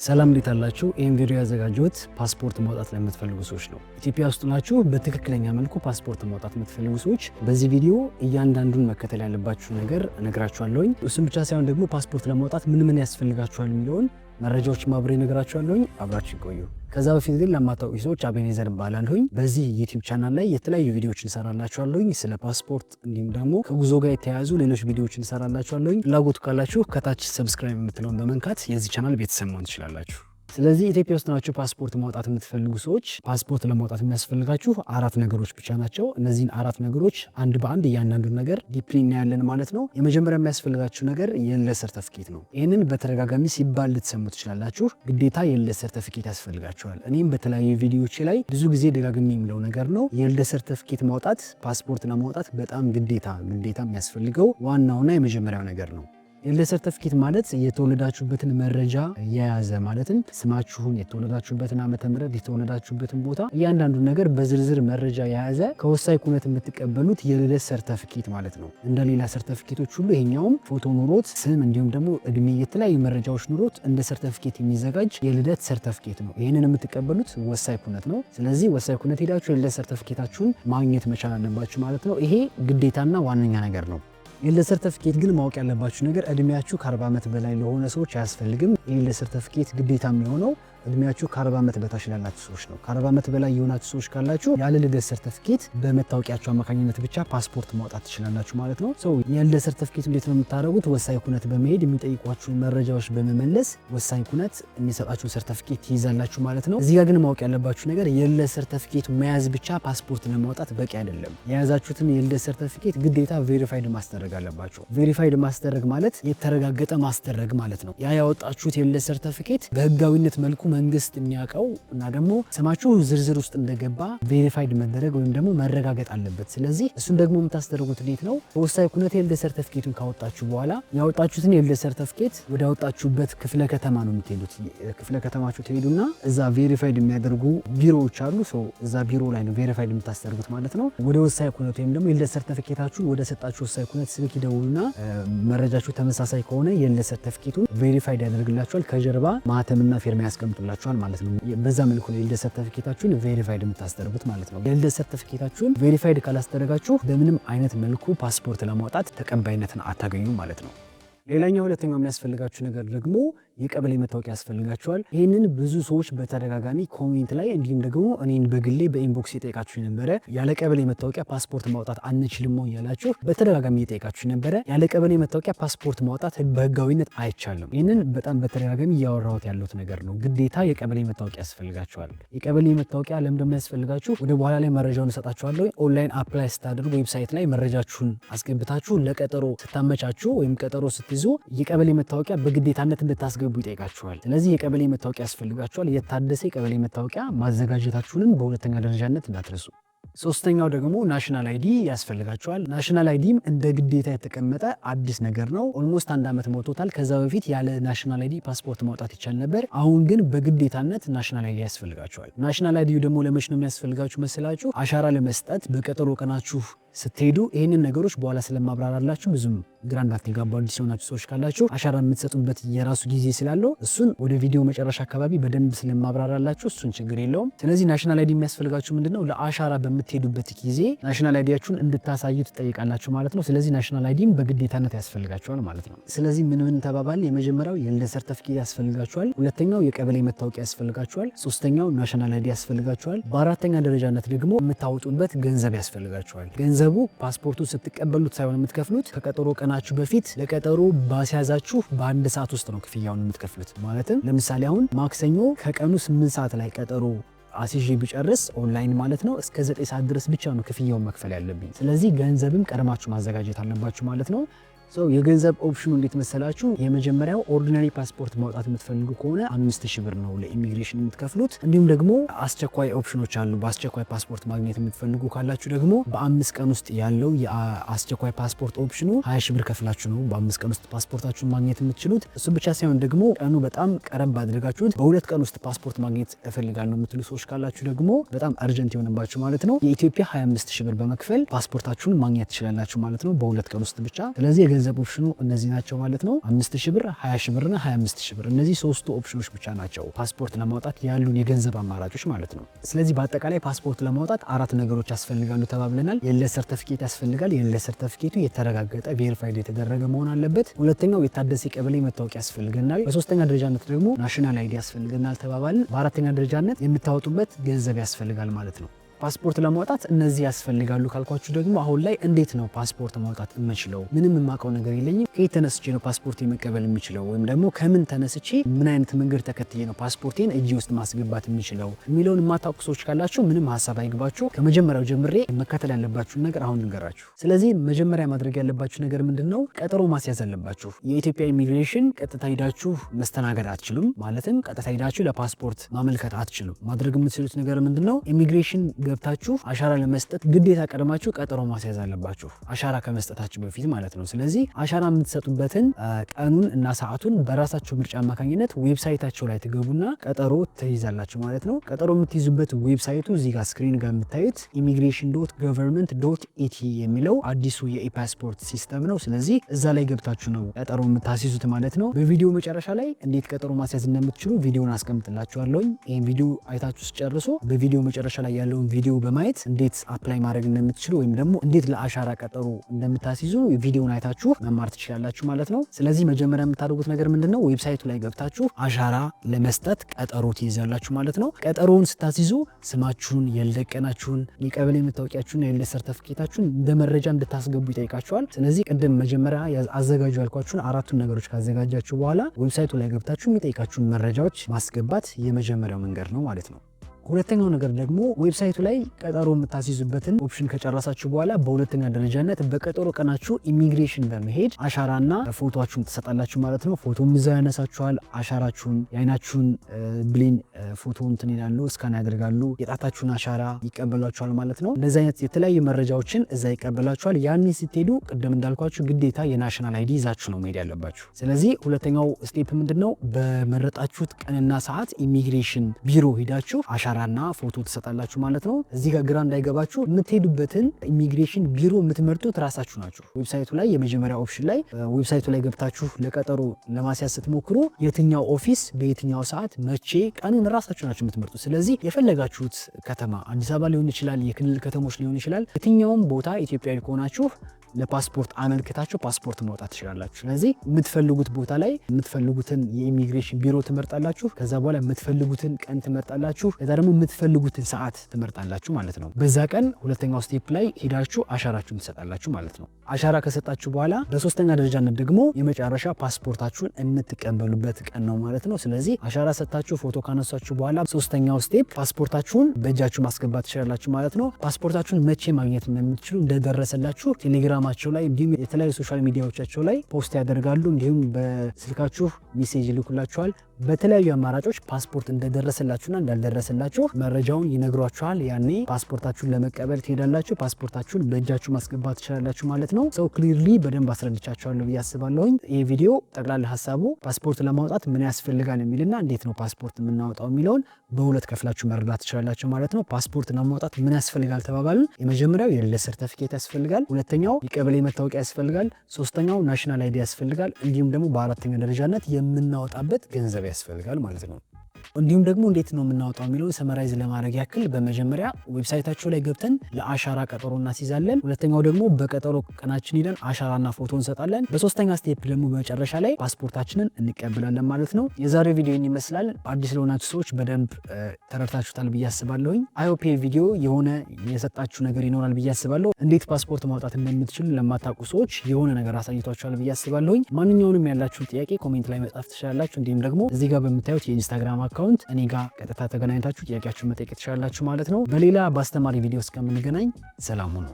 ሰላም እንዴት አላችሁ? ይህን ቪዲዮ ያዘጋጀሁት ፓስፖርት ማውጣት ለምትፈልጉ ሰዎች ነው። ኢትዮጵያ ውስጥ ናችሁ በትክክለኛ መልኩ ፓስፖርት ማውጣት የምትፈልጉ ሰዎች በዚህ ቪዲዮ እያንዳንዱን መከተል ያለባችሁ ነገር እነግራችኋለሁኝ። እሱም ብቻ ሳይሆን ደግሞ ፓስፖርት ለማውጣት ምን ያስፈልጋችኋል የሚለውን መረጃዎች ማብሬ እነግራችኋለሁኝ። አብራችሁ ይቆዩ። ከዛ በፊት ግን ለማታውቁ ሰዎች አቤኔዘር እባላለሁኝ። በዚህ ዩቲዩብ ቻናል ላይ የተለያዩ ቪዲዮዎችን እንሰራላችኋለሁኝ ስለ ፓስፖርት፣ እንዲሁም ደግሞ ከጉዞ ጋር የተያያዙ ሌሎች ቪዲዮዎችን እንሰራላችኋለሁኝ። ፍላጎቱ ካላችሁ ከታች ሰብስክራይብ የምትለውን በመንካት የዚህ ቻናል ቤተሰብ መሆን ትችላላችሁ። ስለዚህ ኢትዮጵያ ውስጥ ናችሁ ፓስፖርት ማውጣት የምትፈልጉ ሰዎች ፓስፖርት ለማውጣት የሚያስፈልጋችሁ አራት ነገሮች ብቻ ናቸው። እነዚህን አራት ነገሮች አንድ በአንድ እያንዳንዱን ነገር ዲፕሊ እናያለን ማለት ነው። የመጀመሪያ የሚያስፈልጋችሁ ነገር የልደት ሰርተፍኬት ነው። ይህንን በተደጋጋሚ ሲባል ልትሰሙ ትችላላችሁ። ግዴታ የልደት ሰርተፍኬት ያስፈልጋችኋል። እኔም በተለያዩ ቪዲዮዎች ላይ ብዙ ጊዜ ደጋግሜ የሚለው ነገር ነው። የልደት ሰርተፍኬት ማውጣት ፓስፖርት ለማውጣት በጣም ግዴታ የሚያስፈልገው ዋናውና የመጀመሪያው ነገር ነው። የልደት ሰርተፍኬት ማለት የተወለዳችሁበትን መረጃ የያዘ ማለትም ስማችሁን፣ የተወለዳችሁበትን ዓመተ ምህረት፣ የተወለዳችሁበትን ቦታ እያንዳንዱን ነገር በዝርዝር መረጃ የያዘ ከወሳኝ ኩነት የምትቀበሉት የልደት ሰርተፍኬት ማለት ነው። እንደ ሌላ ሰርተፍኬቶች ሁሉ ይሄኛውም ፎቶ ኑሮት ስም፣ እንዲሁም ደግሞ እድሜ፣ የተለያዩ መረጃዎች ኑሮት እንደ ሰርተፍኬት የሚዘጋጅ የልደት ሰርተፍኬት ነው። ይህንን የምትቀበሉት ወሳኝ ኩነት ነው። ስለዚህ ወሳኝ ኩነት ሄዳችሁ የልደት ሰርተፍኬታችሁን ማግኘት መቻል አለባችሁ ማለት ነው። ይሄ ግዴታና ዋነኛ ነገር ነው። የልደት ሰርተፍኬት ግን ማወቅ ያለባችሁ ነገር እድሜያችሁ ከ40 ዓመት በላይ ለሆነ ሰዎች አያስፈልግም። የልደት ሰርተፍኬት ግዴታ የሚሆነው እድሜያችሁ ከ40 ዓመት በታች ላላችሁ ሰዎች ነው። ከ40 ዓመት በላይ የሆናችሁ ሰዎች ካላችሁ ያለ ልደት ሰርተፍኬት በመታወቂያችሁ አማካኝነት ብቻ ፓስፖርት ማውጣት ትችላላችሁ ማለት ነው። የልደት ሰርተፍኬት እንዴት ነው የምታደርጉት? ወሳኝ ኩነት በመሄድ የሚጠይቋችሁን መረጃዎች በመመለስ ወሳኝ ኩነት የሚሰጣችሁን ሰርተፍኬት ትይዛላችሁ ማለት ነው። እዚህ ጋር ግን ማወቅ ያለባችሁ ነገር የልደት ሰርተፍኬት መያዝ ብቻ ፓስፖርት ለማውጣት በቂ አይደለም። የያዛችሁትን የልደት ሰርተፍኬት ግዴታ ቬሪፋይድ ማስደረግ አለባችሁ። ቬሪፋይድ ማስደረግ ማለት የተረጋገጠ ማስደረግ ማለት ነው። ያ ያወጣችሁት የልደት ሰርተፍኬት በህጋዊነት መልኩ መንግስት የሚያውቀው እና ደግሞ ስማችሁ ዝርዝር ውስጥ እንደገባ ቬሪፋይድ መደረግ ወይም ደግሞ መረጋገጥ አለበት። ስለዚህ እሱን ደግሞ የምታስደርጉት እንዴት ነው? በወሳኝ ኩነት የልደት ሰርተፍኬቱን ካወጣችሁ በኋላ ያወጣችሁትን የልደት ሰርተፍኬት ወደ ያወጣችሁበት ክፍለ ከተማ ነው የምትሄዱት። ክፍለ ከተማችሁ ትሄዱና እዛ ቬሪፋይድ የሚያደርጉ ቢሮዎች አሉ። እዛ ቢሮ ላይ ነው ቬሪፋይድ የምታስደርጉት ማለት ነው። ወደ ወሳኝ ኩነት ወይም ደግሞ የልደት ሰርተፍኬታችሁን ወደ ሰጣችሁ ወሳኝ ኩነት ስልክ ይደውሉና መረጃችሁ ተመሳሳይ ከሆነ የልደት ሰርተፍኬቱን ቬሪፋይድ ያደርግላችኋል። ከጀርባ ማህተምና ፊርማ ያስቀምጡ ላችኋል ማለት ነው። በዛ መልኩ ነው የልደት ሰርተፊኬታችሁን ቬሪፋይድ የምታስደርጉት ማለት ነው። የልደት ሰርተፊኬታችሁን ቬሪፋይድ ካላስደረጋችሁ በምንም አይነት መልኩ ፓስፖርት ለማውጣት ተቀባይነትን አታገኙም ማለት ነው። ሌላኛው ሁለተኛው የሚያስፈልጋችሁ ነገር ደግሞ የቀበሌ መታወቂያ ያስፈልጋችኋል። ይህንን ብዙ ሰዎች በተደጋጋሚ ኮሜንት ላይ እንዲሁም ደግሞ እኔን በግሌ በኢንቦክስ የጠየቃችሁ ነበረ። ያለ ቀበሌ መታወቂያ ፓስፖርት ማውጣት አንችልም እያላችሁ በተደጋጋሚ የጠየቃችሁ ነበረ። ያለ ቀበሌ መታወቂያ ፓስፖርት ማውጣት በህጋዊነት አይቻልም። ይህንን በጣም በተደጋጋሚ እያወራሁት ያለሁት ነገር ነው። ግዴታ የቀበሌ መታወቂያ ያስፈልጋችኋል። የቀበሌ መታወቂያ ለምን እንደሚያስፈልጋችሁ ወደ በኋላ ላይ መረጃውን እሰጣችኋለሁ። ኦንላይን አፕላይ ስታደርጉ ዌብሳይት ላይ መረጃችሁን አስገብታችሁ ለቀጠሮ ስታመቻችሁ ወይም ቀጠሮ ስትይዙ የቀበሌ መታወቂያ በግዴታነት እንድታስገቡ ይጠይቃችኋል። ስለዚህ የቀበሌ መታወቂያ ያስፈልጋችኋል። የታደሰ የቀበሌ መታወቂያ ማዘጋጀታችሁንም በሁለተኛ ደረጃነት እንዳትረሱ። ሶስተኛው ደግሞ ናሽናል አይዲ ያስፈልጋችኋል። ናሽናል አይዲም እንደ ግዴታ የተቀመጠ አዲስ ነገር ነው። ኦልሞስት 1 ዓመት ሞቶታል። ከዛ በፊት ያለ ናሽናል አይዲ ፓስፖርት ማውጣት ይቻል ነበር። አሁን ግን በግዴታነት ናሽናል አይዲ ያስፈልጋችኋል። ናሽናል አይዲ ደግሞ ለመች ነው የሚያስፈልጋችሁ መስላችሁ? አሻራ ለመስጠት በቀጠሮ ቀናችሁ ስትሄዱ ይህንን ነገሮች በኋላ ስለማብራራላችሁ ብዙም ግራ እንዳትጋቡ አዲስ የሆናችሁ ሰዎች ካላችሁ አሻራ የምትሰጡበት የራሱ ጊዜ ስላለው እሱን ወደ ቪዲዮ መጨረሻ አካባቢ በደንብ ስለማብራራላችሁ እሱን ችግር የለውም። ስለዚህ ናሽናል አይዲ የሚያስፈልጋችሁ ምንድነው? ለአሻራ በምትሄዱበት ጊዜ ናሽናል አይዲያችሁን እንድታሳዩ ትጠይቃላችሁ ማለት ነው። ስለዚህ ናሽናል አይዲም በግዴታነት ያስፈልጋችኋል ማለት ነው። ስለዚህ ምን ተባባል? የመጀመሪያው የልደት ሰርተፍኬት ያስፈልጋችኋል። ሁለተኛው የቀበሌ መታወቂያ ያስፈልጋችኋል። ሶስተኛው ናሽናል አይዲ ያስፈልጋችኋል። በአራተኛ ደረጃነት ደግሞ የምታወጡበት ገንዘብ ያስፈልጋችኋል። ገንዘቡ ፓስፖርቱ ስትቀበሉት ሳይሆን የምትከፍሉት ከቀጠሮ ቀናችሁ በፊት ለቀጠሮ ባስያዛችሁ በአንድ ሰዓት ውስጥ ነው ክፍያውን የምትከፍሉት። ማለትም ለምሳሌ አሁን ማክሰኞ ከቀኑ 8 ሰዓት ላይ ቀጠሮ አሲዤ ቢጨርስ ኦንላይን ማለት ነው እስከ 9 ሰዓት ድረስ ብቻ ነው ክፍያውን መክፈል ያለብኝ። ስለዚህ ገንዘብም ቀድማችሁ ማዘጋጀት አለባችሁ ማለት ነው። የገንዘብ ኦፕሽኑ እንዴት መሰላችሁ? የመጀመሪያው ኦርዲናሪ ፓስፖርት ማውጣት የምትፈልጉ ከሆነ 5000 ብር ነው ለኢሚግሬሽን የምትከፍሉት። እንዲሁም ደግሞ አስቸኳይ ኦፕሽኖች አሉ። በአስቸኳይ ፓስፖርት ማግኘት የምትፈልጉ ካላችሁ ደግሞ በ5 ቀን ውስጥ ያለው የአስቸኳይ ፓስፖርት ኦፕሽኑ 20000 ብር ከፍላችሁ ነው በ5 ቀን ውስጥ ፓስፖርታችሁን ማግኘት የምትችሉት። እሱ ብቻ ሳይሆን ደግሞ ቀኑ በጣም ቀረብ አድርጋችሁት በ2 ቀን ውስጥ ፓስፖርት ማግኘት እፈልጋለሁ የምትሉ ሰዎች ካላችሁ ደግሞ በጣም አርጀንት የሆነባችሁ ማለት ነው የኢትዮጵያ 25000 ብር በመክፈል ፓስፖርታችሁን ማግኘት ትችላላችሁ ማለት ነው በ2 ቀን ውስጥ ብቻ። ስለዚህ የገንዘብ ኦፕሽኑ እነዚህ ናቸው ማለት ነው። 5000 ብር፣ 20000 ብር እና 25000 ብር እነዚህ ሶስቱ ኦፕሽኖች ብቻ ናቸው ፓስፖርት ለማውጣት ያሉን የገንዘብ አማራጮች ማለት ነው። ስለዚህ በአጠቃላይ ፓስፖርት ለማውጣት አራት ነገሮች ያስፈልጋሉ ተባብለናል። የልደት ሰርተፊኬት ያስፈልጋል። የልደት ሰርተፊኬቱ የተረጋገጠ ቬሪፋይድ የተደረገ መሆን አለበት። ሁለተኛው የታደሰ ቀበሌ መታወቂያ ያስፈልገናል። በሶስተኛ ደረጃነት ደግሞ ናሽናል አይዲ ያስፈልገናል ተባባልን። በአራተኛ ደረጃነት የምታወጡበት ገንዘብ ያስፈልጋል ማለት ነው። ፓስፖርት ለማውጣት እነዚህ ያስፈልጋሉ ካልኳችሁ ደግሞ አሁን ላይ እንዴት ነው ፓስፖርት ማውጣት የምችለው? ምንም የማውቀው ነገር የለኝም። ከየት ተነስቼ ነው ፓስፖርት መቀበል የምችለው? ወይም ደግሞ ከምን ተነስቼ ምን አይነት መንገድ ተከትዬ ነው ፓስፖርቴን እጅ ውስጥ ማስገባት የምችለው የሚለውን የማታውቁ ሰዎች ካላችሁ ምንም ሀሳብ አይግባችሁ። ከመጀመሪያው ጀምሬ መከተል ያለባችሁን ነገር አሁን ልንገራችሁ። ስለዚህ መጀመሪያ ማድረግ ያለባችሁ ነገር ምንድነው? ቀጠሮ ማስያዝ አለባችሁ። የኢትዮጵያ ኢሚግሬሽን ቀጥታ ሄዳችሁ መስተናገድ አትችሉም። ማለትም ቀጥታ ሄዳችሁ ለፓስፖርት ማመልከት አትችሉም። ማድረግ የምትችሉት ነገር ምንድነው? ኢሚግሬሽን ገብታችሁ አሻራ ለመስጠት ግዴታ ቀድማችሁ ቀጠሮ ማስያዝ አለባችሁ፣ አሻራ ከመስጠታችሁ በፊት ማለት ነው። ስለዚህ አሻራ የምትሰጡበትን ቀኑን እና ሰዓቱን በራሳችሁ ምርጫ አማካኝነት ዌብሳይታቸው ላይ ትገቡና ቀጠሮ ትይዛላችሁ ማለት ነው። ቀጠሮ የምትይዙበት ዌብሳይቱ እዚህ ጋር ስክሪን ጋር የምታዩት immigration.government.et የሚለው አዲሱ የኢፓስፖርት ሲስተም ነው። ስለዚህ እዛ ላይ ገብታችሁ ነው ቀጠሮ የምታስይዙት ማለት ነው። በቪዲዮ መጨረሻ ላይ እንዴት ቀጠሮ ማስያዝ እንደምትችሉ ቪዲዮን አስቀምጥላችኋለሁ። ይሄን ቪዲዮ አይታችሁ ስጨርሱ በቪዲዮ መጨረሻ ላይ ያለውን ቪዲዮ በማየት እንዴት አፕላይ ማድረግ እንደምትችሉ ወይም ደግሞ እንዴት ለአሻራ ቀጠሮ እንደምታስይዙ ቪዲዮን አይታችሁ መማር ትችላላችሁ ማለት ነው። ስለዚህ መጀመሪያ የምታደርጉት ነገር ምንድነው? ዌብሳይቱ ላይ ገብታችሁ አሻራ ለመስጠት ቀጠሮ ትይዛላችሁ ማለት ነው። ቀጠሮውን ስታስይዙ ስማችሁን፣ የልደት ቀናችሁን፣ የቀበሌ መታወቂያችሁን፣ የልደት ሰርተፊኬታችሁን እንደ መረጃ እንድታስገቡ ይጠይቃችኋል። ስለዚህ ቅድም መጀመሪያ አዘጋጁ ያልኳችሁን አራቱን ነገሮች ካዘጋጃችሁ በኋላ ዌብሳይቱ ላይ ገብታችሁ የሚጠይቃችሁን መረጃዎች ማስገባት የመጀመሪያው መንገድ ነው ማለት ነው። ሁለተኛው ነገር ደግሞ ዌብሳይቱ ላይ ቀጠሮ የምታስይዙበትን ኦፕሽን ከጨረሳችሁ በኋላ በሁለተኛ ደረጃነት በቀጠሮ ቀናችሁ ኢሚግሬሽን በመሄድ አሻራና ፎቶአችሁን ትሰጣላችሁ ማለት ነው። ፎቶም እዛ ያነሳችኋል። አሻራችሁን፣ የአይናችሁን ብሌን ፎቶ እንትን ይላሉ፣ እስካን ያደርጋሉ። የጣታችሁን አሻራ ይቀበሏችኋል ማለት ነው። እንደዚህ አይነት የተለያዩ መረጃዎችን እዛ ይቀበላችኋል። ያኔ ስትሄዱ ቅድም እንዳልኳችሁ ግዴታ የናሽናል አይዲ ይዛችሁ ነው መሄድ ያለባችሁ። ስለዚህ ሁለተኛው ስቴፕ ምንድነው? በመረጣችሁት ቀንና ሰዓት ኢሚግሬሽን ቢሮ ሄዳችሁ አሻራና ፎቶ ትሰጣላችሁ ማለት ነው። እዚህ ጋር ግራ እንዳይገባችሁ የምትሄዱበትን ኢሚግሬሽን ቢሮ የምትመርጡት ራሳችሁ ናችሁ። ዌብሳይቱ ላይ የመጀመሪያ ኦፕሽን ላይ ዌብሳይቱ ላይ ገብታችሁ ለቀጠሮ ለማስያዝ ስትሞክሩ የትኛው ኦፊስ በየትኛው ሰዓት መቼ ቀኑን ራሳችሁ ናችሁ የምትመርጡት። ስለዚህ የፈለጋችሁት ከተማ አዲስ አበባ ሊሆን ይችላል፣ የክልል ከተሞች ሊሆን ይችላል። የትኛውም ቦታ ኢትዮጵያዊ ከሆናችሁ ለፓስፖርት አመልክታችሁ ፓስፖርት ማውጣት ትችላላችሁ። ስለዚህ የምትፈልጉት ቦታ ላይ የምትፈልጉትን የኢሚግሬሽን ቢሮ ትመርጣላችሁ። ከዛ በኋላ የምትፈልጉትን ቀን ትመርጣላችሁ። ከዛ ደግሞ የምትፈልጉትን ሰዓት ትመርጣላችሁ ማለት ነው። በዛ ቀን ሁለተኛው ስቴፕ ላይ ሄዳችሁ አሻራችሁን ትሰጣላችሁ ማለት ነው። አሻራ ከሰጣችሁ በኋላ በሶስተኛ ደረጃነት ደግሞ የመጨረሻ ፓስፖርታችሁን የምትቀበሉበት ቀን ነው ማለት ነው። ስለዚህ አሻራ ሰጣችሁ ፎቶ ካነሳችሁ በኋላ ሶስተኛው ስቴፕ ፓስፖርታችሁን በእጃችሁ ማስገባት ትችላላችሁ ማለት ነው። ፓስፖርታችሁን መቼ ማግኘት እንደምትችሉ እንደደረሰላችሁ ቴሌግራማቸው ላይ እንዲሁም የተለያዩ ሶሻል ሚዲያዎቻቸው ላይ ፖስት ያደርጋሉ። እንዲሁም በስልካችሁ ሜሴጅ ይልኩላችኋል። በተለያዩ አማራጮች ፓስፖርት እንደደረሰላችሁና እንዳልደረሰላችሁ መረጃውን ይነግሯችኋል። ያኔ ፓስፖርታችሁን ለመቀበል ትሄዳላችሁ። ፓስፖርታችሁን በእጃችሁ ማስገባት ትችላላችሁ ማለት ነው። ሰው ክሊርሊ በደንብ አስረድቻችኋለሁ ብዬ አስባለሁኝ። ይህ ቪዲዮ ጠቅላላ ሀሳቡ ፓስፖርት ለማውጣት ምን ያስፈልጋል የሚልና እንዴት ነው ፓስፖርት የምናወጣው የሚለውን በሁለት ከፍላችሁ መረዳት ትችላላችሁ ማለት ነው። ፓስፖርት ለማውጣት ምን ያስፈልጋል ተባባልን። የመጀመሪያው የልደት ሰርተፊኬት ያስፈልጋል። ሁለተኛው የቀበሌ መታወቂያ ያስፈልጋል። ሶስተኛው ናሽናል አይዲ ያስፈልጋል። እንዲሁም ደግሞ በአራተኛ ደረጃነት የምናወጣበት ገንዘብ ያስፈልጋል ማለት ነው። እንዲሁም ደግሞ እንዴት ነው የምናወጣው የሚለውን ሰመራይዝ ለማድረግ ያክል በመጀመሪያ ዌብሳይታቸው ላይ ገብተን ለአሻራ ቀጠሮ እናስይዛለን። ሁለተኛው ደግሞ በቀጠሮ ቀናችን ሄደን አሻራና ፎቶ እንሰጣለን። በሶስተኛ ስቴፕ ደግሞ በመጨረሻ ላይ ፓስፖርታችንን እንቀበላለን ማለት ነው። የዛሬው ቪዲዮ ይመስላል። አዲስ ለሆናችሁ ሰዎች በደንብ ተረድታችሁታል ብዬ አስባለሁኝ። አይሆፕ ቪዲዮ የሆነ የሰጣችሁ ነገር ይኖራል ብዬ አስባለሁ። እንዴት ፓስፖርት ማውጣት እንደምትችሉ ለማታውቁ ሰዎች የሆነ ነገር አሳይቷችኋል ብዬ አስባለሁኝ። ማንኛውንም ያላችሁን ጥያቄ ኮሜንት ላይ መጻፍ ትችላላችሁ። እንዲሁም ደግሞ እዚህ ጋር በምታዩት የኢንስታግራም አካውንት እኔ ጋር ቀጥታ ተገናኝታችሁ ጥያቄያችሁን መጠየቅ ትችላላችሁ ማለት ነው። በሌላ በአስተማሪ ቪዲዮ እስከምንገናኝ ሰላም ሁኑ።